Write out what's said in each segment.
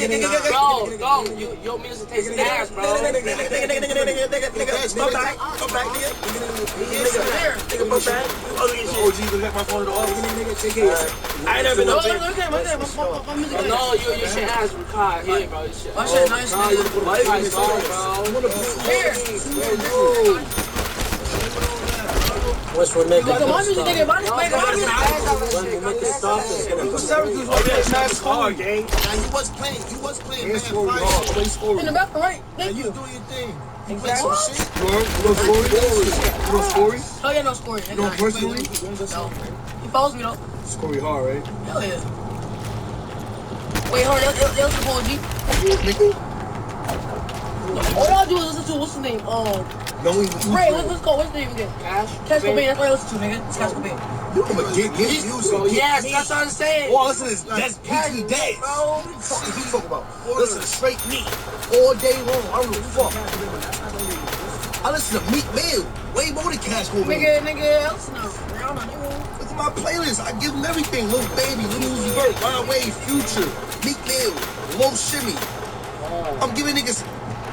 Bro, your music tastes ass, bro. Come back, nigga. OG, you got my phone in the office. I ain't never been no big. No, you shit ass Kai. Yeah, bro. My shit nice. Nah, you put my Kai song, bro. Here. What's for nigga? My music, nigga. My music. When you make it stop, it's gonna go. Gang. Now you was playing, man. In the back, right? Now you doing your thing. You play some shit. You know Scory? Oh yeah, no Scory. You know personally? No. He follows me though. Scory hard, right? Hell yeah. Wait, hold on. That was the Paul G. All y'all do is listen to what's the name? Ray, what's the name again? Cash Cobain. That's what I listen to, nigga. It's Cash Cobain. You can get music. Yes, that's what I'm saying. Oh, listen to this. That's Peachy Days. What the fuck is he talking about? Listen to straight meat all day long. I don't give a fuck. I listen to Meek Mill way more than Cash Cobain. Nigga, listen to Rihanna, nigga. Look at my playlist. I give him everything. Lil Baby, Lil Uzi Vert, Ryan Wave, Future, Meek Mill, Low Shimmy. I'm giving niggas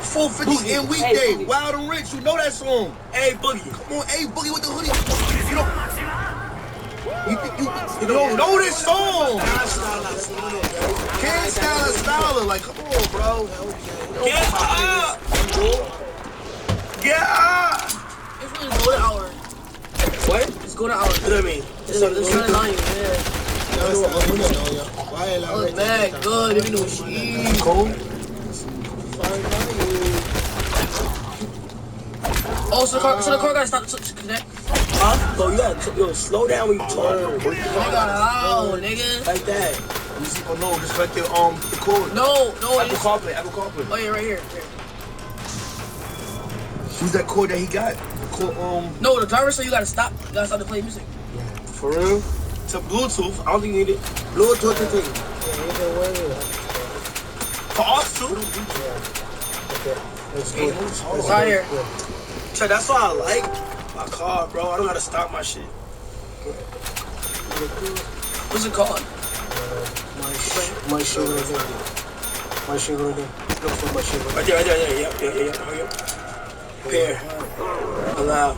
450 and weekday. Hey, Wild and Rich, you know that song. Hey Boogie. Come on, hey Boogie with the hoodie. You don't know this song. Can't style. Like, come on, bro. Get up. Get up. It's really golden hour. What? It's golden hour. What do I mean? It's not lying, yeah. Oh, bad, good. Let me know shit. Cold. Oh, so the car gotta stop to connect? Huh? Bro, you gotta slow down when you talk. Nigga. Like that. You see, no, just like the cord. No. Apple CarPlay. Oh yeah, right here. Who's that cord that he got? The cord, No, the driver said you gotta stop. You gotta stop to play music. For real? It's a Bluetooth. I don't think you need it. Bluetooth thing. For us too. Okay. It's right here. So that's why I like my car, bro. I don't gotta stop my shit. What's it called? My shit right there. Look for my shit right there. Right there. Yeah. Here. Allow.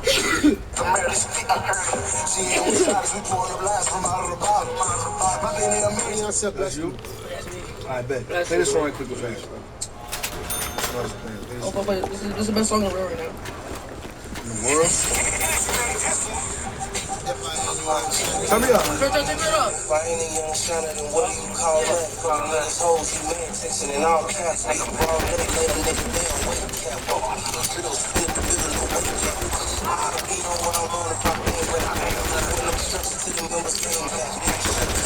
That's you? I bet. Play this song right quick and fast, bro. This is the best song in the world right now. In the world? Turn me up. Turn it up. Any young shiner than what you call that? Fucking these hoes, you man, texting in all caps. Like a ball, let a nigga down, wake cap. Walk through the fiddles, flip the middle of the wake cap. I be on what I'm on if I be in where I am. When I'm stressing to the members, came back.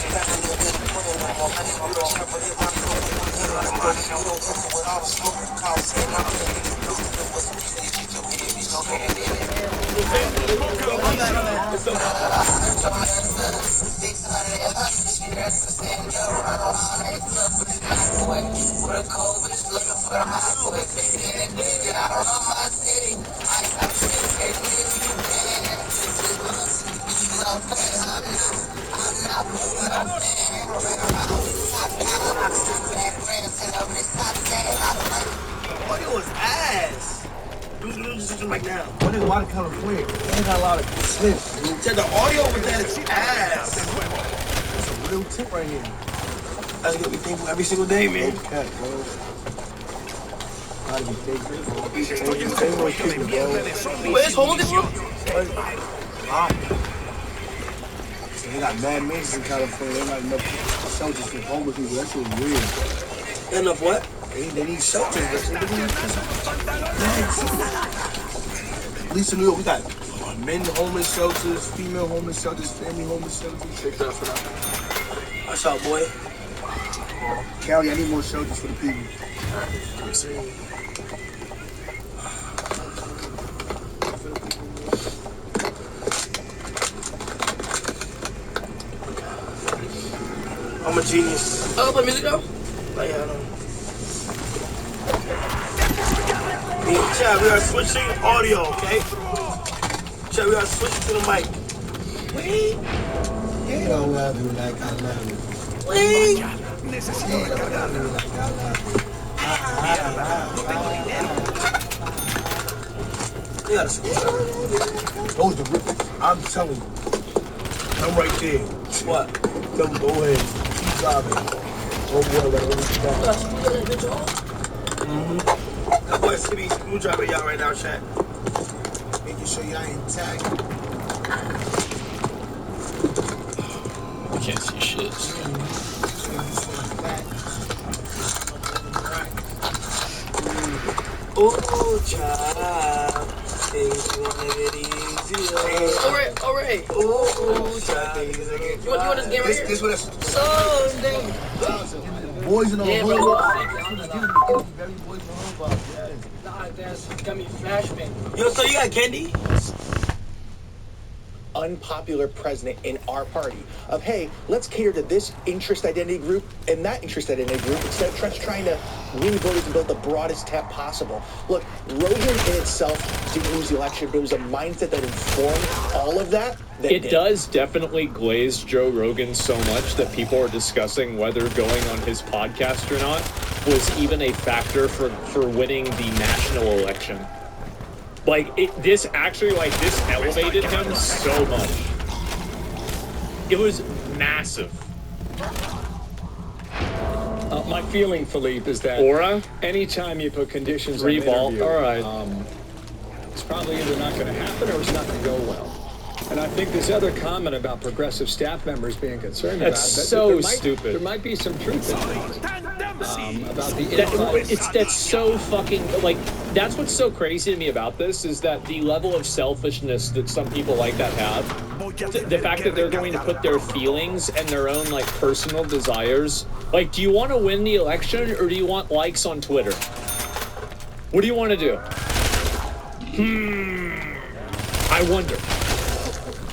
Back a little bit of plan, I'm on my name. I'm trying to hit my phone. I'm running, you don't come with all the smoke. Call saying I'm letting you know that what's the reason you keep your baby so hand in it. Audio is ass. Right now. What is watercolor clear? They got a lot of sniff. The audio with that is ass. It's a real tip right here. That's what we think every single day, man. Cat, bro. Gotta be thankful. Wait, it's holding, bro? They got mad niggas in California. They got enough shelters for homeless people. That shit weird. Enough what? They need shelters. At least in New York, we got men homeless shelters, female homeless shelters, family homeless shelters. Check that for that. What's up, boy? Cali, I need more shelters for the people. I'm a genius. Oh, play music though? Like, I don't know. Chat, we are switching audio, okay? Chat, we are switching to the mic. Wait. You don't love me like I love you. Wait. Necesito recargar. gotta see this. Those the rippers. I'm telling you. I'm right there. What? Tell them, go ahead. Keep driving. Oh boy, let me stop. That boy City Screwdriver y'all right now, chat. Making sure y'all intact. I can't see shit. Oh, child. Things gonna get easier. All right. Oh, child. You want this game right here? This what Sunday. Boys in the Yeah, hood. bro. Very boys in the hood. Nah, that's got me flashbang. Yo, so you got candy? Unpopular president in our party of, hey, let's cater to this interest identity group and that interest identity group instead of trying to win voters and build the broadest tap possible. Look, Rogan in itself didn't lose the election, but it was a mindset that informed all of that. It does definitely glaze Joe Rogan so much that people are discussing whether going on his podcast or not was even a factor for winning the national election. Like, this elevated him so much. It was massive. My feeling, Philippe, is that anytime you put conditions on an interview, all right. It's probably either not going to happen or it's not going to go well. And I think this other comment about progressive staff members being concerned That's so stupid. There might be some truth in that. About the that's so fucking, like, that's what's so crazy to me about this is that the level of selfishness that some people like that have, the fact that they're going to put their feelings and their own, like, personal desires, like, do you want to win the election or do you want likes on Twitter? What do you want to do? I wonder.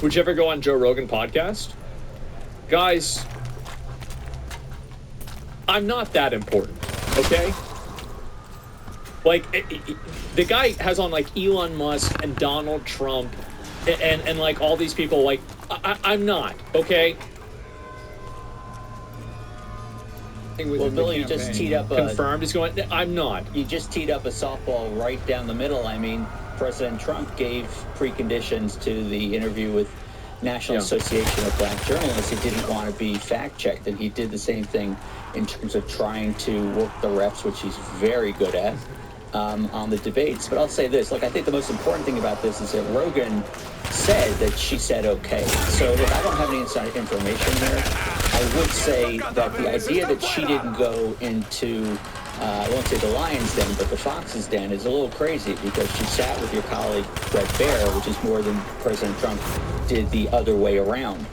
Would you ever go on Joe Rogan podcast? Guys, I'm not that important, okay? Like, the guy has on, like, Elon Musk and Donald Trump and like, all these people, like, I'm not, okay? Well, Billy, you just teed up a... Confirmed, he's going, I'm not. You just teed up a softball right down the middle. I mean, President Trump gave preconditions to the interview with National Association of Black Journalists. He didn't want to be fact-checked, and he did the same thing in terms of trying to work the reps, which he's very good at, on the debates. But I'll say this. Look, I think the most important thing about this is that Rogan said that she said okay. So, look, I don't have any inside information there. I would say that the idea that she didn't go into, I won't say the lion's den, but the fox's den is a little crazy because she sat with your colleague Bret Baier, which is more than President Trump did the other way around.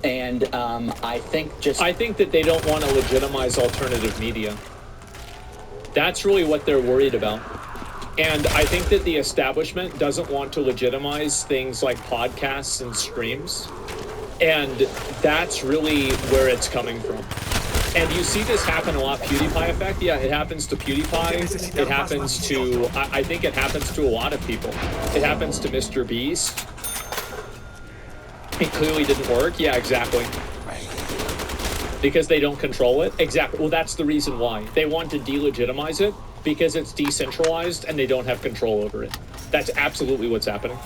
And I think that they don't want to legitimize alternative media. That's really what they're worried about. And I think that the establishment doesn't want to legitimize things like podcasts and streams. And that's really where it's coming from. And you see this happen a lot. PewDiePie effect. Yeah, it happens to PewDiePie. It happens to, I think it happens to a lot of people. It happens to Mr. Beast. It clearly didn't work. Yeah, exactly. Because they don't control it. Exactly. Well, that's the reason why. They want to delegitimize it because it's decentralized and they don't have control over it. That's absolutely what's happening.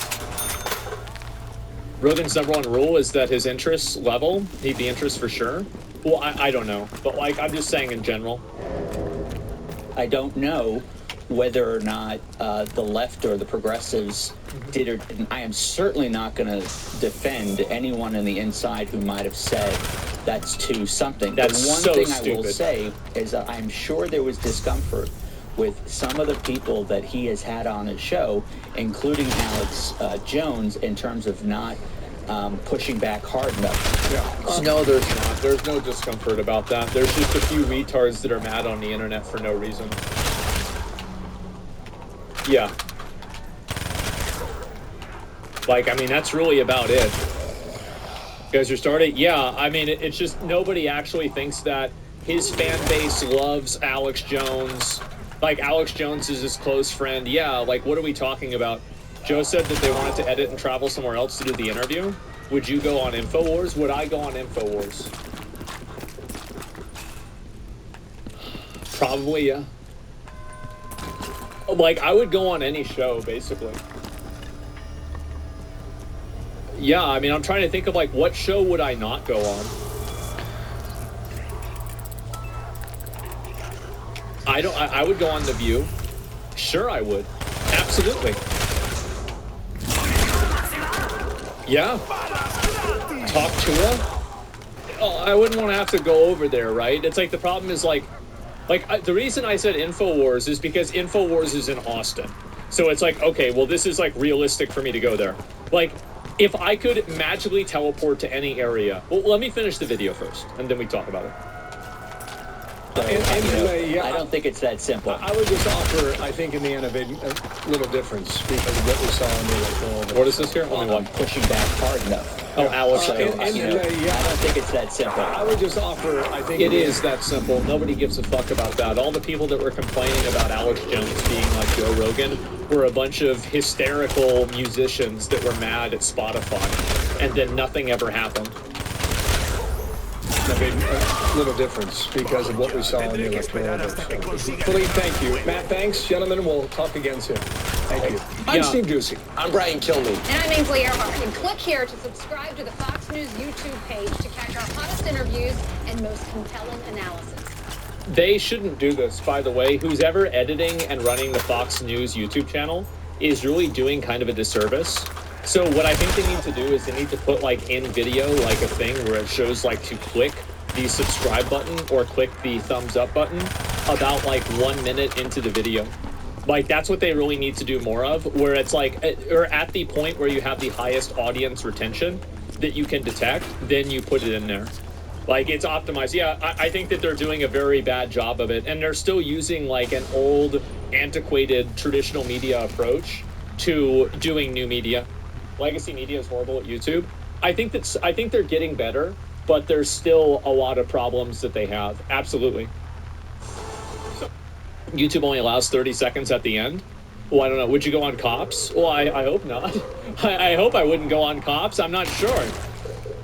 Rogan's number one rule is that his interests level. He'd be interest for sure. Well, I don't know. But, like, I'm just saying in general. I don't know whether or not the left or the progressives did or didn't. I am certainly not going to defend anyone on the inside who might have said that's too something. That's the one so thing stupid. I will say is that I'm sure there was discomfort with some of the people that he has had on his show, including Alex Jones, in terms of not pushing back hard enough. Yeah. No, there's not. There's no discomfort about that. There's just a few retards that are mad on the internet for no reason. Yeah. Like, I mean, that's really about it. You guys are starting? Yeah, I mean, it's just nobody actually thinks that his fan base loves Alex Jones. Like, Alex Jones is his close friend. Yeah, like, what are we talking about? Joe said that they wanted to edit and travel somewhere else to do the interview. Would you go on InfoWars? Would I go on InfoWars? Probably, yeah. Like, I would go on any show, basically. Yeah, I mean, I'm trying to think of, like, what show would I not go on? I would go on The View. Sure, I would. Absolutely. Yeah. Talk Tua? Oh, I wouldn't want to have to go over there, right? It's like the problem is the reason I said InfoWars is because InfoWars is in Austin. So it's like, okay, well, this is like realistic for me to go there. Like, if I could magically teleport to any area, well, let me finish the video first, and then we talk about it. I don't think it's that simple. I would just offer, I think, in the end of it, a little difference because of what we saw in the electoral. What is this here? Only one. Pushing back hard enough. Oh, Alex. I don't think it's that simple. I would just offer, I think... It is that simple. Nobody gives a fuck about that. All the people that were complaining about Alex Jones being like Joe Rogan were a bunch of hysterical musicians that were mad at Spotify, and then nothing ever happened. Made a little difference because of what we saw in the electoral. Philippe, thank you. Matt, thanks. Gentlemen, we'll talk again soon. Thank you. I'm Steve Ducey. I'm Brian Kilmeade. And I'm Ainsley Earhart. And click here to subscribe to the Fox News YouTube page to catch our hottest interviews and most compelling analysis. They shouldn't do this, by the way. Who's ever editing and running the Fox News YouTube channel is really doing kind of a disservice. So what I think they need to do is they need to put like in video like a thing where it shows like to click the subscribe button or click the thumbs up button about like 1 minute into the video. Like that's what they really need to do more of, where it's like, or at the point where you have the highest audience retention that you can detect, then you put it in there. Like it's optimized. Yeah, I think that they're doing a very bad job of it, and they're still using like an old, antiquated, traditional media approach to doing new media. Legacy media is horrible at YouTube. I think they're getting better, but there's still a lot of problems that they have. Absolutely. So, YouTube only allows 30 seconds at the end. Well, I don't know. Would you go on Cops? Well, I hope not. I hope I wouldn't go on Cops. I'm not sure.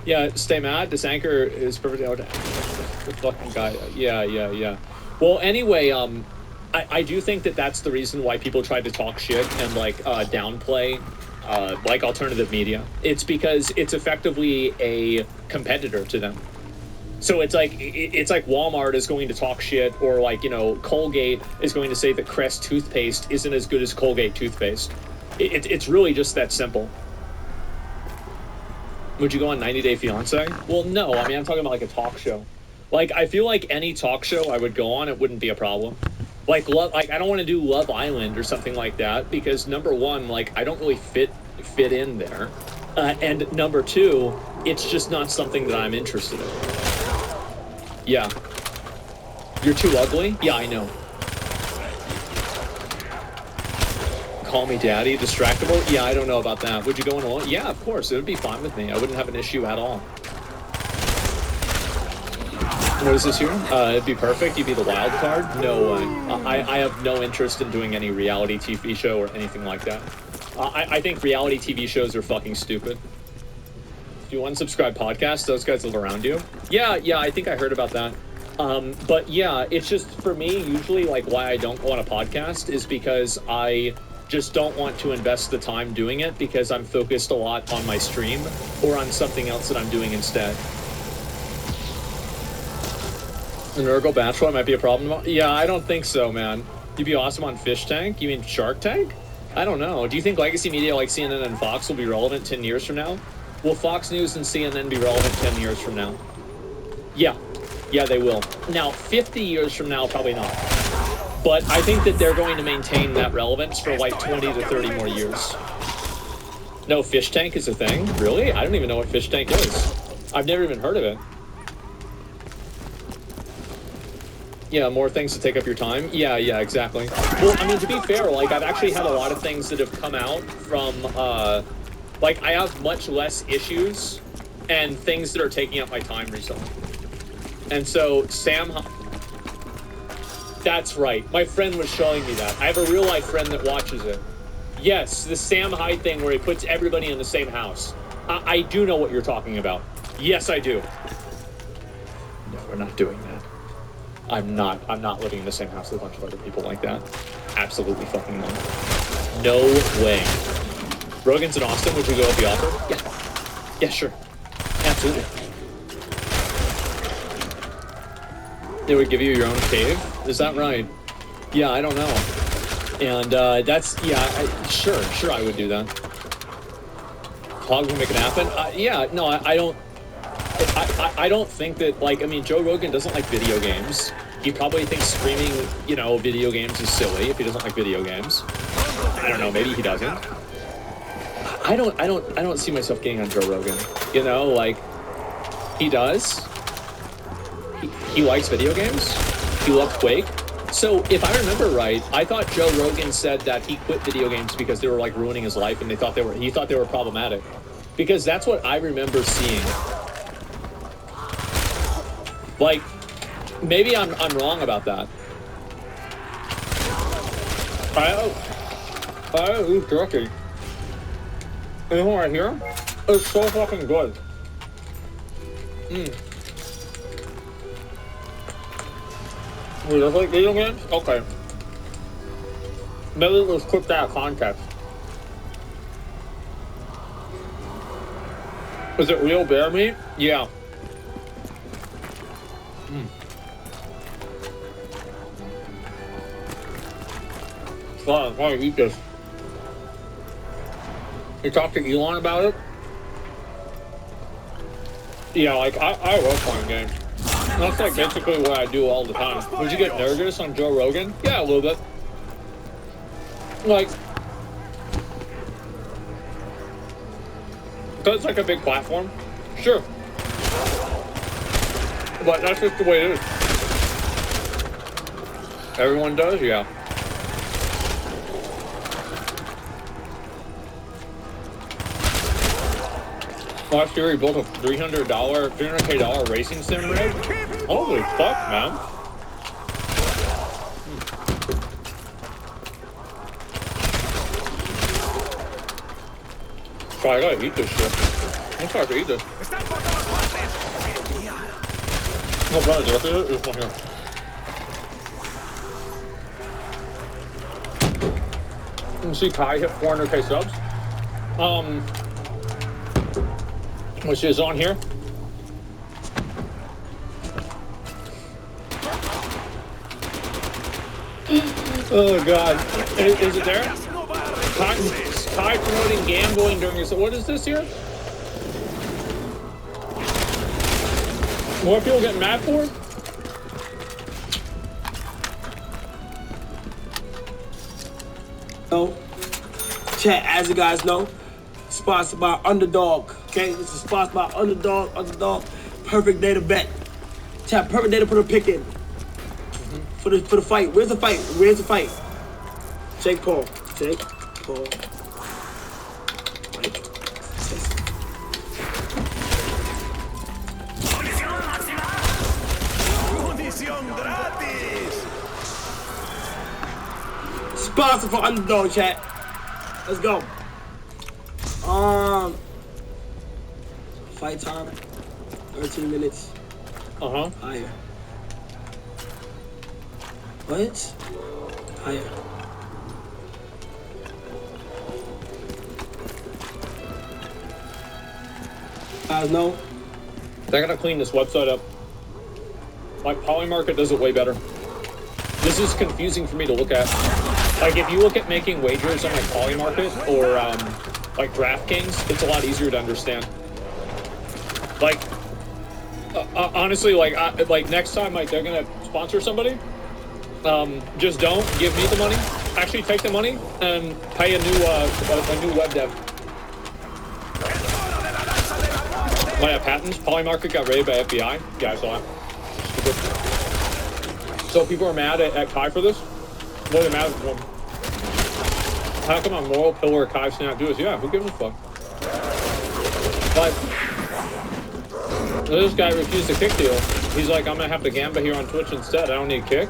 Yeah, stay mad. This anchor is perfect. The fucking guy. Yeah. Well, anyway, I do think that that's the reason why people try to talk shit and like downplay like alternative media. It's because it's effectively a competitor to them. So it's like Walmart is going to talk shit, or like, you know, Colgate is going to say that Crest toothpaste isn't as good as Colgate toothpaste. It's really just that simple. Would you go on 90 Day Fiance? Well, no. I mean, I'm talking about like a talk show. Like, I feel like any talk show I would go on, it wouldn't be a problem. Like I don't want to do Love Island or something like that because number one, like I don't really fit in there, and number two, it's just not something that I'm interested in. Yeah. You're too ugly? Yeah, I know. Call me daddy, distractible? Yeah, I don't know about that. Would you go in alone? Yeah, of course. It would be fine with me. I wouldn't have an issue at all. What is this here? It'd be perfect. You'd be the wild card? No way. I have no interest in doing any reality TV show or anything like that. I think reality TV shows are fucking stupid. Do you unsubscribe podcasts? Those guys live around you? Yeah, I think I heard about that. But yeah, it's just, for me, usually, like, why I don't go on a podcast is because I just don't want to invest the time doing it because I'm focused a lot on my stream or on something else that I'm doing instead. An Urkel Bachelor might be a problem. Yeah, I don't think so, man. You'd be awesome on Fish Tank? You mean Shark Tank? I don't know. Do you think legacy media like CNN and Fox will be relevant 10 years from now? Will Fox News and CNN be relevant 10 years from now? Yeah, they will. Now, 50 years from now, probably not. But I think that they're going to maintain that relevance for like 20 to 30 more years. No, Fish Tank is a thing? Really? I don't even know what Fish Tank is. I've never even heard of it. Yeah, more things to take up your time. Yeah, exactly. Well, I mean, to be fair, like, I've actually had a lot of things that have come out from, like, I have much less issues and things that are taking up my time recently. And so, that's right. My friend was showing me that. I have a real-life friend that watches it. Yes, the Sam Hyde thing where he puts everybody in the same house. I do know what you're talking about. Yes, I do. No, we're not doing that. I'm not living in the same house with a bunch of other people like that. Absolutely fucking not. No way. Rogan's in Austin, would you go with the offer? Yeah. Yeah, sure. Absolutely. They would give you your own cave? Is that right? Yeah, I don't know. And that's, yeah, sure, I would do that. Hog will make it happen? Yeah, no, I don't think that, like, I mean, Joe Rogan doesn't like video games. He probably thinks streaming, you know, video games is silly if he doesn't like video games. I don't know, maybe he doesn't. I don't see myself getting on Joe Rogan. You know, like, he does. He likes video games. He loves Quake. So if I remember right, I thought Joe Rogan said that he quit video games because they were like ruining his life, and he thought they were problematic. Because that's what I remember seeing. Like, maybe I'm wrong about that. I eat turkey. You know right here? It's so fucking good. You just like video games? Okay. Maybe it was clipped out of context. Is it real bear meat? Yeah. Wow, why do you eat this? You talked to Elon about it? Yeah, like, I love playing games. That's like basically what I do all the time. Would you get nervous on Joe Rogan? Yeah, a little bit. Like, because it's like a big platform. Sure. But that's just the way it is. Everyone does, yeah. Last year he built a $300K racing sim rig. Holy fuck, man. So I gotta eat this shit. I'm sorry to eat this. No, brother, there's one here. You see Kai hit 400K subs? Which is on here. Oh God, is it there? Kai promoting gambling during his. What is this here? What people get mad for? So, chat, as you guys know, sponsored by Underdog. Okay, this is sponsored by Underdog. Perfect day to bet. Chat, perfect day to put a pick in. For the fight. Where's the fight? Jake Paul. Sponsor for Underdog, chat. Let's go. Fight time. 13 minutes. Higher. What? Higher. Guys, no. They're gonna clean this website up. Like, Polymarket does it way better. This is confusing for me to look at. Like, if you look at making wagers on like Polymarket or like DraftKings, it's a lot easier to understand. Like, honestly, like next time, like they're gonna sponsor somebody, just don't give me the money. Actually, take the money and pay a new web dev. Oh yeah, patents. Polymarket got raided by FBI. Yeah, I saw that. So people are mad at Kai for this? What are they mad at him? How come on Moral Pillar Kai Snap do this? Yeah, who gives a fuck? But this guy refused a kick deal. He's like, I'm gonna have to gamba here on Twitch instead. I don't need a kick.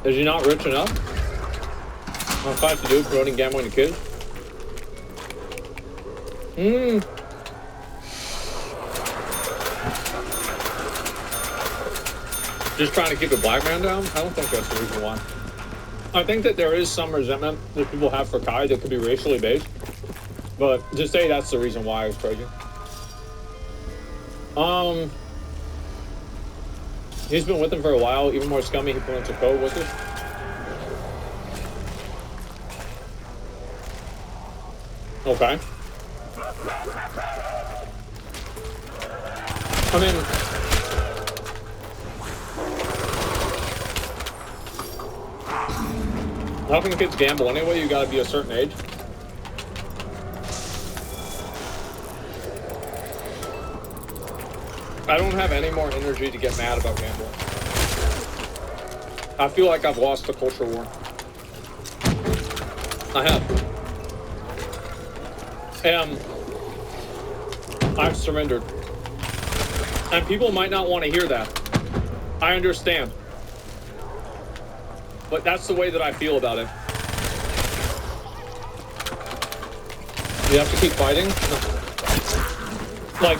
Is he not rich enough? What am I to do promoting gambling to kids? Just trying to keep the black man down? I don't think that's the reason why. I think that there is some resentment that people have for Kai that could be racially based, but to say that's the reason why is crazy. He's been with him for a while. Even more scummy, he put into code with it. Okay. I mean, how can kids gamble anyway? You gotta be a certain age. I don't have any more energy to get mad about gambling. I feel like I've lost the culture war. I have. And I've surrendered. And people might not want to hear that. I understand. But that's the way that I feel about it. You have to keep fighting? Like,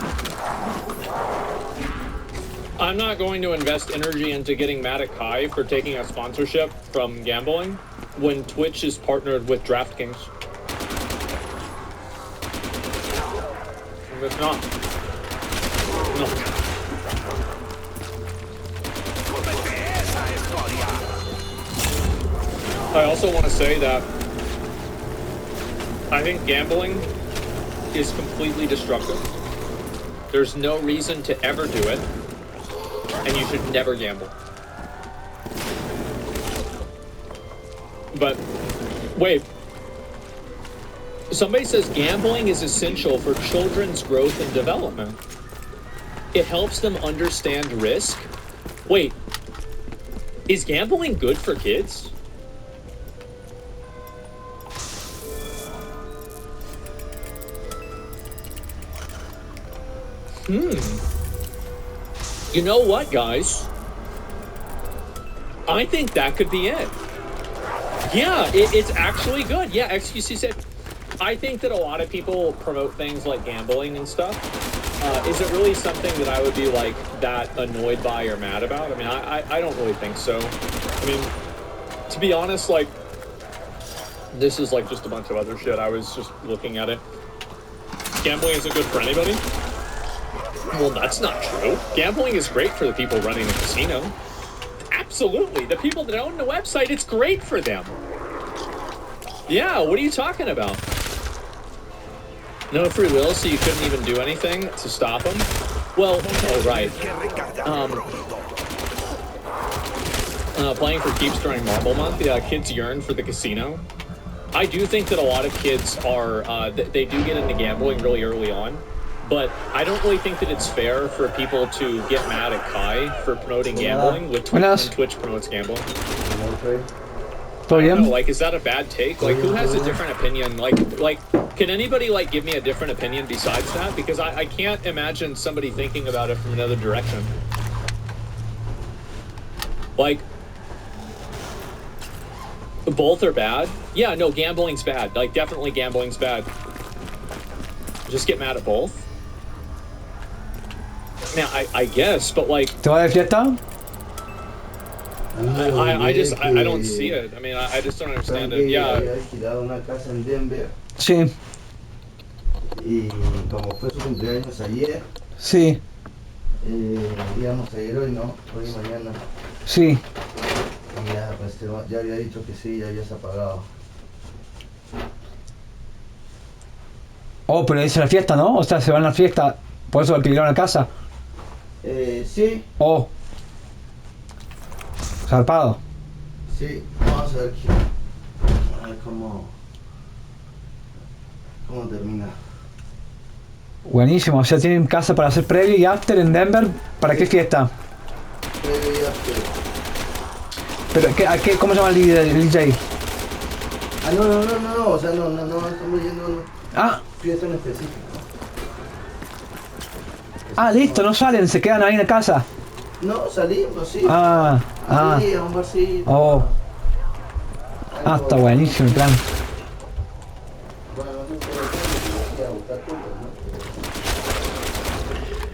I'm not going to invest energy into getting mad at Kai for taking a sponsorship from gambling when Twitch is partnered with DraftKings. It's not. No. I also want to say that I think gambling is completely destructive. There's no reason to ever do it, and you should never gamble. But, wait. Somebody says gambling is essential for children's growth and development. It helps them understand risk. Wait, is gambling good for kids? You know what, guys? I think that could be it. Yeah, it's actually good. Yeah, XQC said, I think that a lot of people promote things like gambling and stuff. Is it really something that I would be like that annoyed by or mad about? I mean, I don't really think so. I mean, to be honest, like, this is like just a bunch of other shit. I was just looking at it. Gambling isn't good for anybody? Well, that's not true. Gambling is great for the people running the casino. Absolutely. The people that own the website, it's great for them. Yeah, what are you talking about? No free will, so you couldn't even do anything to stop them? Well, oh, right. Playing for keeps during Marble Month, yeah, kids yearn for the casino. I do think that a lot of kids are, they do get into gambling really early on, but I don't really think that it's fair for people to get mad at Kai for promoting gambling with Twitch, when Twitch promotes gambling. I don't know, like, is that a bad take? Like, who has a different opinion? Like, can anybody, like, give me a different opinion besides that? Because I can't imagine somebody thinking about it from another direction. Like, both are bad? Yeah, no, gambling's bad. Like, definitely gambling's bad. Just get mad at both? Now, I guess, but, like... ¿Te va de fiesta? I don't see it. I mean, I just don't understand it. Yeah. Sí. Y como fue su cumpleaños ayer, sí. Íbamos a ir hoy, ¿no? Hoy y mañana. Sí. Y ya, pues ya había dicho que sí, ya habías apagado. Oh, pero es la fiesta, ¿no? O sea, se van a la fiesta, por eso alquilaron la casa. Sí. Oh. Zarpado. Sí, vamos a ver cómo termina. Buenísimo, o sea, tienen casa para hacer previo y after en Denver. ¿Para qué fiesta? Previo y after. ¿Pero cómo se llama el DJ? Ah, no, o sea, no, estamos yendo a fiesta en específico. Ah, listo, no salen, se quedan ahí en la casa. No, salimos, sí. Sí, a un barcito. Oh. Está buenísimo el plan. Bueno, no sé si a buscar tú, ¿no?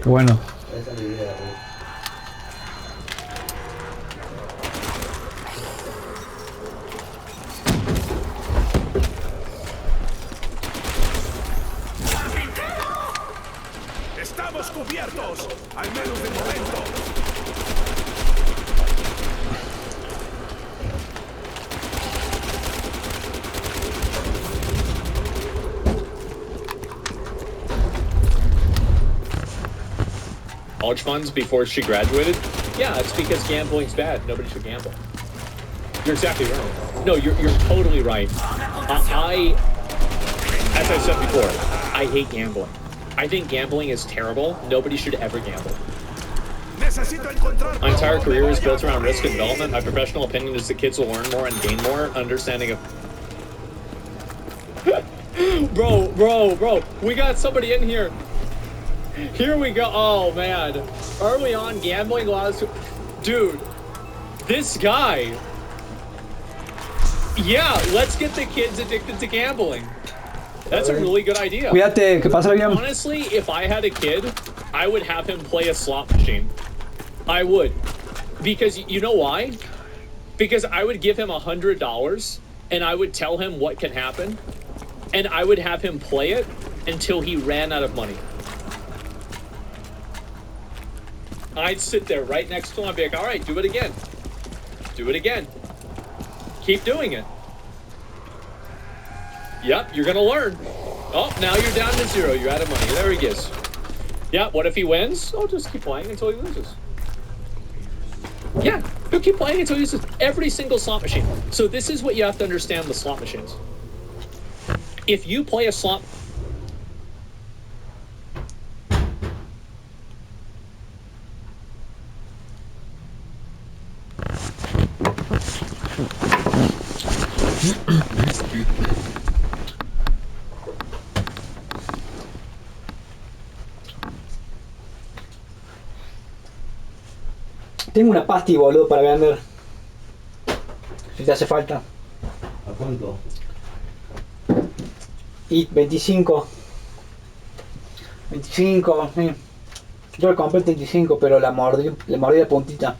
Qué bueno. Esa es la idea, college funds before she graduated. Yeah, it's because gambling's bad. Nobody should gamble. You're exactly right. No, you're totally right. As I said before, I hate gambling. I think gambling is terrible. Nobody should ever gamble. My entire career is built around risk and development. My professional opinion is that kids will learn more and gain more understanding of... Bro. We got somebody in here. Here we go. Oh, man. Early on, gambling allows... Dude, this guy... Yeah, let's get the kids addicted to gambling. That's a really good idea. Cuídate, ¿qué pasa, William? Honestly, if I had a kid, I would have him play a slot machine. I would. Because you know why? Because I would give him $100 and I would tell him what can happen. And I would have him play it until he ran out of money. I'd sit there right next to him and be like, all right, do it again. Do it again. Keep doing it. Yep, you're gonna learn. Oh, now you're down to 0. You're out of money. There he is. Yeah, what if he wins? Oh, just keep playing until he loses. Yeah, he'll keep playing until he loses. Every single slot machine. So this is what you have to understand with slot machines. If you play a slot... Tengo una pasti, boludo, para vender. Si te hace falta. ¿A cuánto? Y 25. 25, sí. Yo le compré 35, pero la mordí la puntita.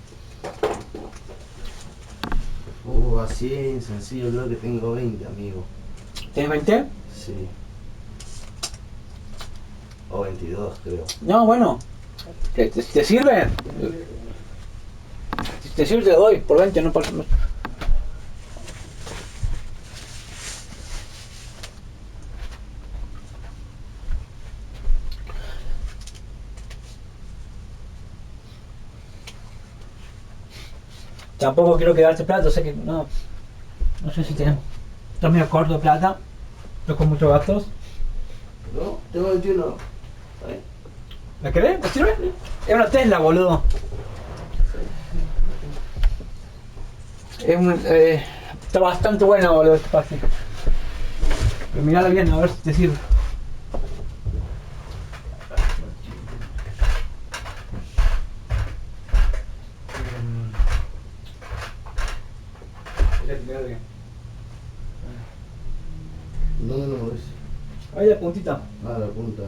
Así, sencillo, creo que tengo 20, amigo. ¿Tienes 20? Sí. O 22, creo. No, bueno. ¿Te sirve? Si te sirve te doy, por 20 no pasa más. Tampoco quiero quedarte plata, o sea que no sé si te... Estás medio corto de plata, no con muchos gastos. No, tengo 21. ¿La querés? ¿Me sirve? Es una Tesla, boludo. Está bastante buena, boludo, este pase. Pero mirala bien, a ver si te sirve. ¿Dónde no ves? Ahí la puntita. Ah, la punta.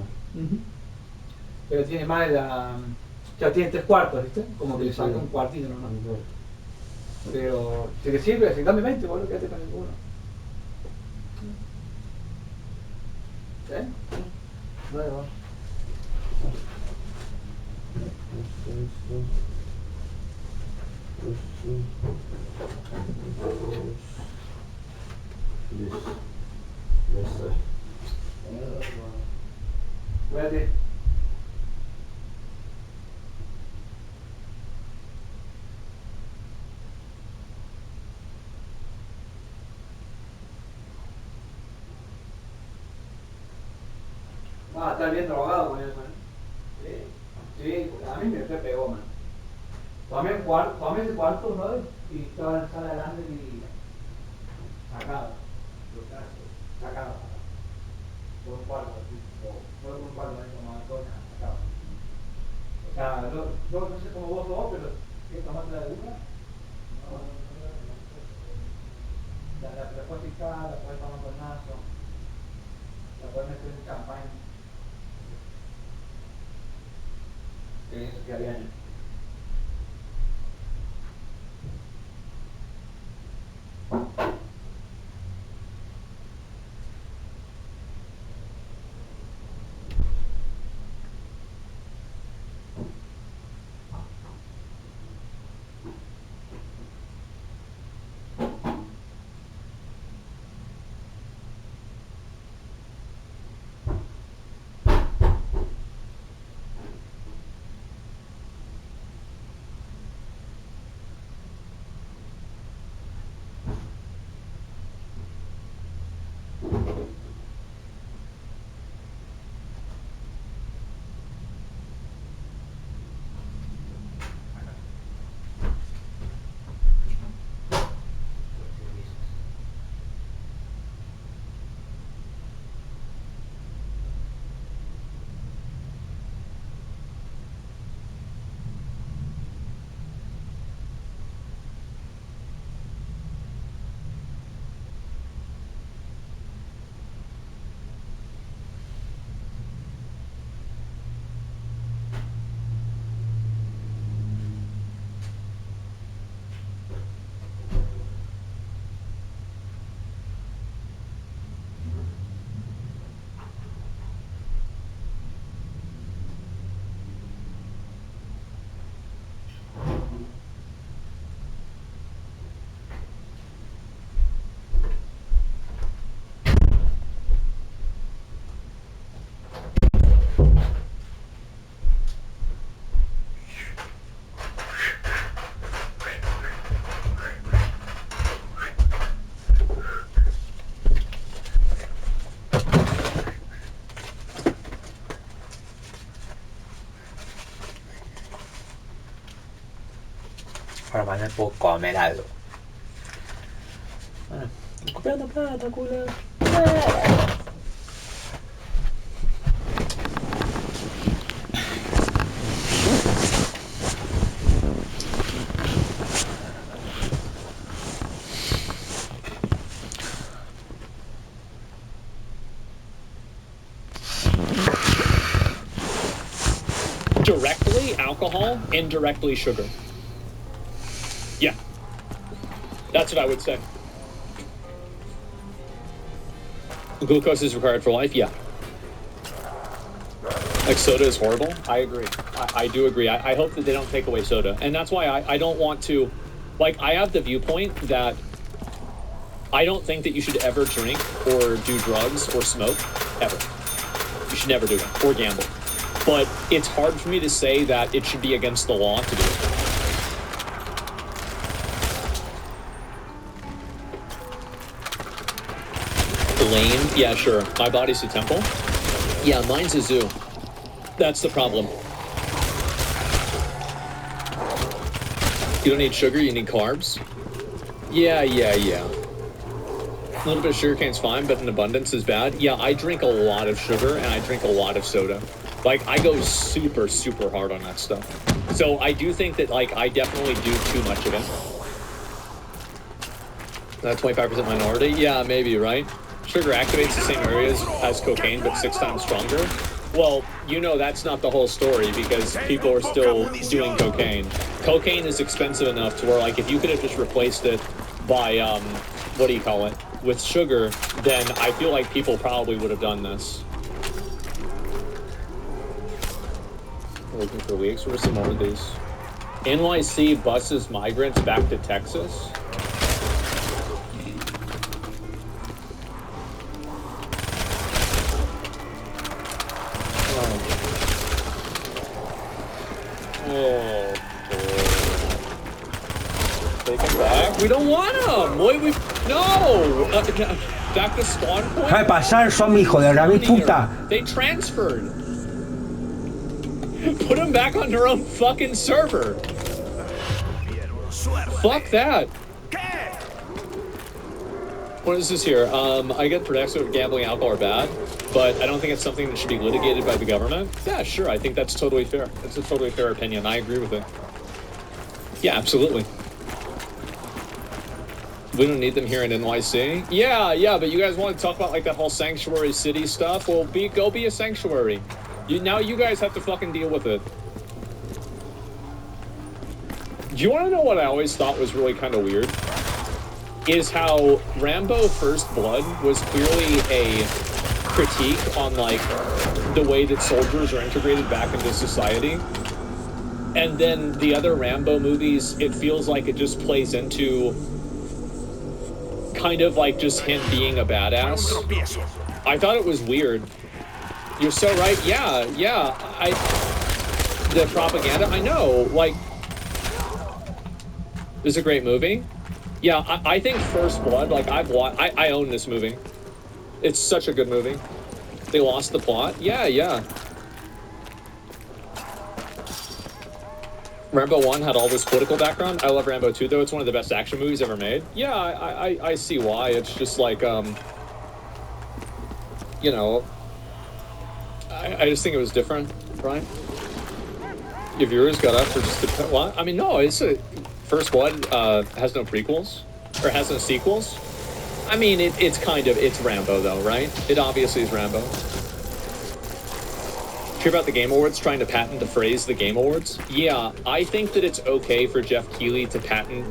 Pero tiene más de la... O sea, tiene 3/4, ¿viste? Como que le saca un cuartito nomás. Pero si te sirve, si dame 20, boludo, quédate con el uno. ¿Sí? Ahí va. Cuídate. Va a estar bien drogado con eso, ¿eh? Sí, a mí me pegó, man. Tomé ese cuarto, ¿no? Y estaba en la sala grande y... sacado. Sacado. Por un cuarto, así. Por un cuarto, como Antonia, sacado. O sea, yo no sé cómo vos sos, pero ¿qué tomaste la de una? La puedes picar, la puedes tomar con nazo, la puedes meter en champaña. Eso queda bien. ทรมานนั้นพวกก่อนไม่ได้หรอกComprando plata, culo. Directly alcohol, indirectly sugar. Yeah. That's what I would say. Glucose is required for life? Yeah. Like soda is horrible? I agree. I do agree. I hope that they don't take away soda. And that's why I don't want to... Like, I have the viewpoint that I don't think that you should ever drink or do drugs or smoke. Ever. You should never do it. Or gamble. But it's hard for me to say that it should be against the law to do it. Lame? Yeah, sure. My body's a temple? Yeah, mine's a zoo. That's the problem. You don't need sugar, you need carbs? Yeah. A little bit of sugar cane's fine, but in abundance is bad. Yeah, I drink a lot of sugar and I drink a lot of soda. Like, I go super, super hard on that stuff. So I do think that, like, I definitely do too much of it. That 25% minority? Yeah, maybe, right? Sugar activates the same areas as cocaine, but 6 times stronger. Well, you know that's not the whole story because people are still doing cocaine. Cocaine is expensive enough to where, like, if you could have just replaced it by, what do you call it, with sugar, then I feel like people probably would have done this. Looking for leaks. Where's some more of these? NYC buses migrants back to Texas. Oh, take him back. We don't want him. Boy, no. Back to spawn point. Deja de pasar, son hijo de la puta. They transferred. Put them back on their own fucking server. Fuck that. What is this here? I get products of gambling, alcohol are bad, but I don't think it's something that should be litigated by the government. Yeah, sure. I think that's totally fair. That's a totally fair opinion. I agree with it. Yeah, absolutely. We don't need them here in NYC. Yeah, but you guys want to talk about like that whole sanctuary city stuff? Well, go be a sanctuary. Now you guys have to fucking deal with it. Do you want to know what I always thought was really kind of weird? Is how Rambo First Blood was clearly a critique on, like, the way that soldiers are integrated back into society. And then the other Rambo movies, it feels like it just plays into kind of like just him being a badass. I thought it was weird. You're so right. Yeah. The propaganda, I know. Like, it's a great movie. Yeah, I think First Blood, like, I own this movie. It's such a good movie. They lost the plot. Yeah. Rambo 1 had all this political background. I love Rambo 2, though. It's one of the best action movies ever made. Yeah, I see why. It's just like, you know, I just think it was different, right? Your viewers got up for just a... What? I mean, no, it's a... First Blood has no prequels, or has no sequels. I mean, it's kind of, it's Rambo though, right? It obviously is Rambo. Hear about the Game Awards trying to patent the phrase the Game Awards? Yeah, I think that it's okay for Jeff Keighley to patent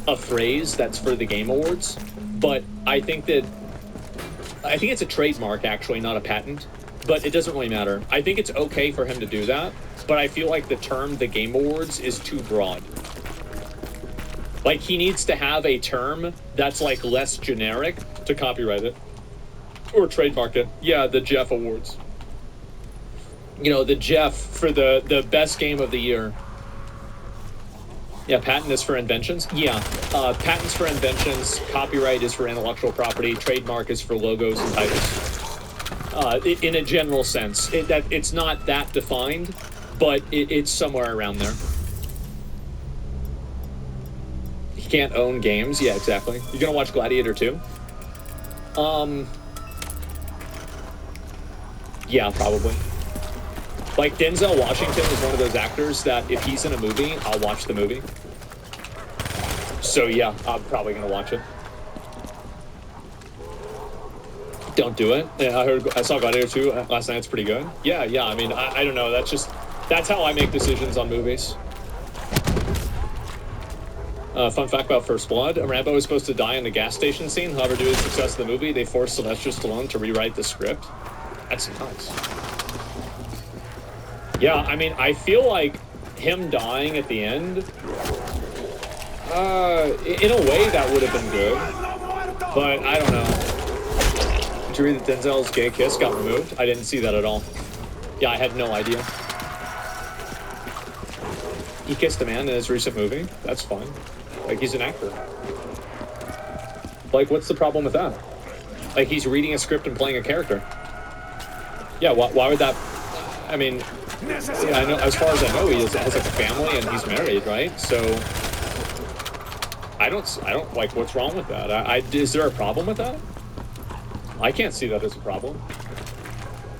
a phrase that's for the Game Awards, but I think it's a trademark actually, not a patent, but it doesn't really matter. I think it's okay for him to do that, but I feel like the term the Game Awards is too broad. Like, he needs to have a term that's, like, less generic to copyright it. Or trademark it. Yeah, the Jeff Awards. You know, the Jeff for the best game of the year. Yeah, patent is for inventions. Yeah, patents for inventions. Copyright is for intellectual property. Trademark is for logos and titles. In a general sense. It's not that defined, but it's somewhere around there. Can't own games. Yeah, exactly. You gonna watch Gladiator 2? Yeah, probably. Like, Denzel Washington is one of those actors that if he's in a movie, I'll watch the movie. So yeah, I'm probably gonna watch it. Don't do it. Yeah, I saw Gladiator 2 last night. It's pretty good. Yeah. I mean, I don't know. That's how I make decisions on movies. Fun fact about First Blood: Rambo was supposed to die in the gas station scene. However, due to the success of the movie, they forced Sylvester Stallone to rewrite the script. That's nuts. Yeah, I mean, I feel like him dying at the end, in a way that would have been good, but I don't know. Did you read that Denzel's gay kiss got removed? I didn't see that at all. Yeah, I had no idea. He kissed a man in his recent movie. That's fine. Like, he's an actor. Like, what's the problem with that? Like, he's reading a script and playing a character. Yeah, why would that... I mean, yeah, I know, as far as I know, he has like a family and he's married, right? So, I don't like, what's wrong with that? Is there a problem with that? I can't see that as a problem.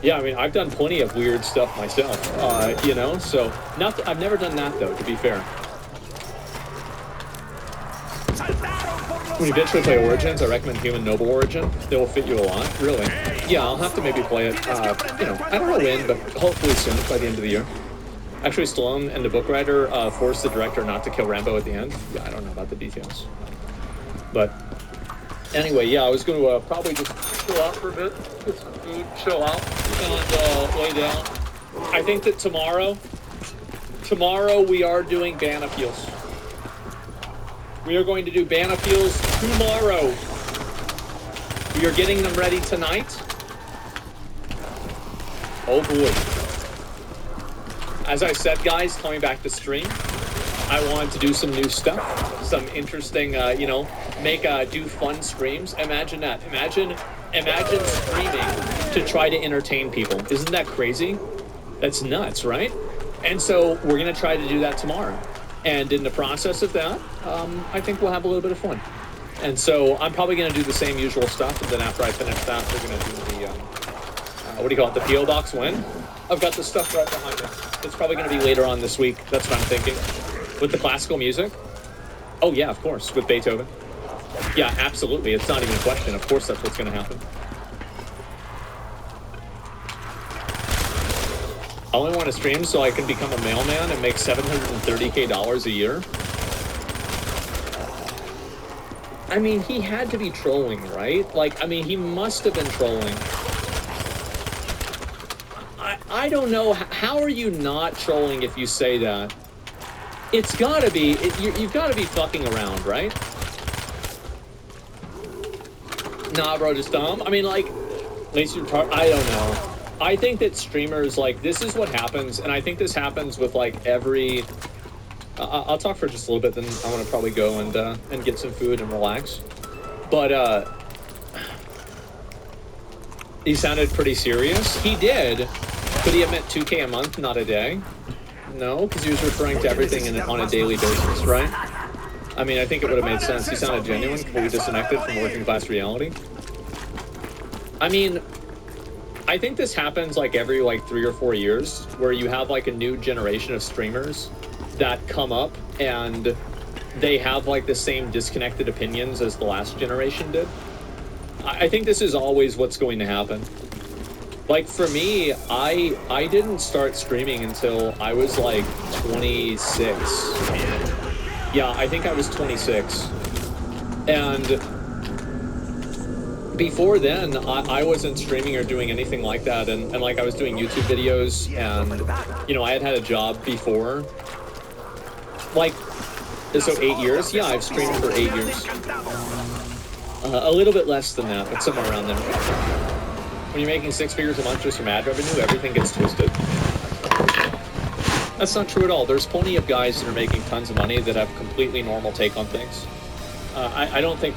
Yeah, I mean, I've done plenty of weird stuff myself, you know, so I've never done that, though, to be fair. When you eventually play Origins, I recommend Human Noble Origin. They will fit you a lot, really. Yeah, I'll have to maybe play it, you know, I don't know when, but hopefully soon, by the end of the year. Actually, Stallone and the book writer forced the director not to kill Rambo at the end. Yeah, I don't know about the details. But anyway, yeah, I was going to probably just chill out for a bit, get some food, chill out, and lay down. I think that tomorrow we are doing ban appeals. We are going to do ban appeals tomorrow. We are getting them ready tonight. Oh boy. As I said, guys, coming back to stream, I wanted to do some new stuff, some interesting, you know, do fun streams. Imagine that. Imagine streaming to try to entertain people. Isn't that crazy? That's nuts, right? And so we're going to try to do that tomorrow. And in the process of that, I think we'll have a little bit of fun. And so I'm probably going to do the same usual stuff. And then after I finish that, we're going to do the, what do you call it, the P.O. Box win. I've got the stuff right behind me. It's probably going to be later on this week. That's what I'm thinking. With the classical music. Oh, yeah, of course. With Beethoven. Yeah, absolutely. It's not even a question. Of course that's what's going to happen. I only want to stream so I can become a mailman and make $730K a year. I mean, he had to be trolling, right? Like, I mean, he must have been trolling. I don't know. How are you not trolling if you say that? It's got to be. You've got to be fucking around, right? Nah, bro, just dumb. I mean, like, at least you're. I don't know. I think that streamers, like, this is what happens, and I think this happens with, like, every... I'll talk for just a little bit, then I want to probably go and get some food and relax. But, he sounded pretty serious. He did. Could he have meant 2K a month, not a day? No, because he was referring to everything on a daily basis, right? I mean, I think it would have made sense. He sounded genuine, completely disconnected from working class reality. I mean... I think this happens like every 3 or 4 years where you have like a new generation of streamers that come up and they have like the same disconnected opinions as the last generation did. I think this is always what's going to happen. Like for me, I didn't start streaming until I was like 26. Yeah, I think I was 26. And before then, I wasn't streaming or doing anything like that, and like I was doing YouTube videos, and you know, I had a job before. Like, so 8 years? Yeah, I've streamed for 8 years. A little bit less than that, but somewhere around there. When you're making 6 figures a month just from ad revenue, everything gets twisted. That's not true at all. There's plenty of guys that are making tons of money that have completely normal take on things. I don't think that